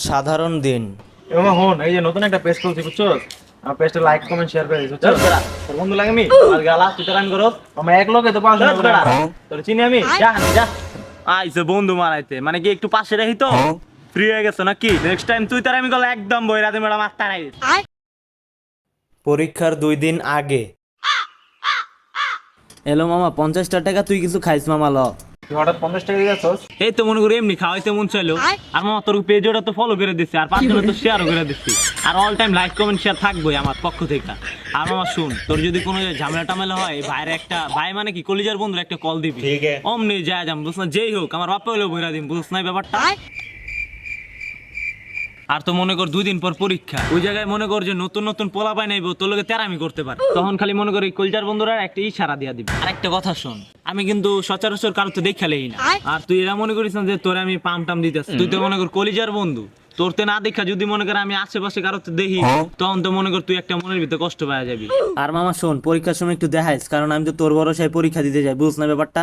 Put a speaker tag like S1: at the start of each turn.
S1: সাধারণ দিন।
S2: এবং হন এই যে নতুন একটা পেজ খুলছি বুঝছো, আমার পেজটা লাইক কমেন্ট শেয়ার করে দিস বুঝছো। তোর বন্ধু লাগে আমি আর গালা তুই রান করো, আমরা এক লোকে তো পড়াশোনা করি, তোর চিনি আমি। যা যা আইছে বন্ধু মারাইতে, মানে কি একটু পাশে রাখি তো ফ্রি হয়ে গেছো নাকি? নেক্সট টাইম তুই তার আমি গলা একদম বই রাতে ম্যাডাম আত্মা নাই।
S1: পরীক্ষার 2 দিন আগে।
S3: এলো মামা 50টা টাকা, তুই কিছু খাইস মামা ল।
S2: তুই হঠাৎ 50 টাকা দিয়ে গেছস?
S4: এই তো মনে করি এমনি খাওয়াইতে মন চাইলো, আর মামা তোর পেজ ওটা তো ফলো করে দিচ্ছে, আর 5 জনে তো শেয়ারও করে দিচ্ছি, আর all time like comment share থাকবোই আমার পক্ষ থেকে। আর মামা শুন, তোর যদি কোনো ঝামেলা টামেলা হয়, ভাইয়ের একটা ভাই মানে কি কলিজার বন্ধুর একটা কল দিবি, অমনি যায় যাম বুঝছ না, যেই হোক আমার বাপা হলেও বইরা দিম, বুঝছ না এই ব্যাপারটা। আর তো মনে কর 2 দিন পর পরীক্ষা, ওই জায়গায় মনে কর যে নতুন নতুন পোলা পাই নাইবো, তোর লগে তেরামি করতে পারে, তখন খালি মনে করি কলজার বন্ধুরা একটা ইশারা দিয়া দিবি। আর একটা কথা শোন, আমি কিন্তু সচরাচর কারো তো দেখালেই না, আর তুই এরা মনে করিস না যে তোরে আমি পাম টাম দিতেছি, তুই তো মনে কর কলিজার বন্ধু, তোর তে না দেখা যদি মনে কর আমি আশেপাশে কারো তো দেখি, তখন তো মনে কর তুই একটা মনের ভিতরে কষ্ট পাওয়া যাবি।
S3: আর মামা শোন, পরীক্ষার সময় একটু দেখাইস, কারণ আমি তো তোর ভরসায় পরীক্ষা দিতে যাই, বুঝ না ব্যাপারটা।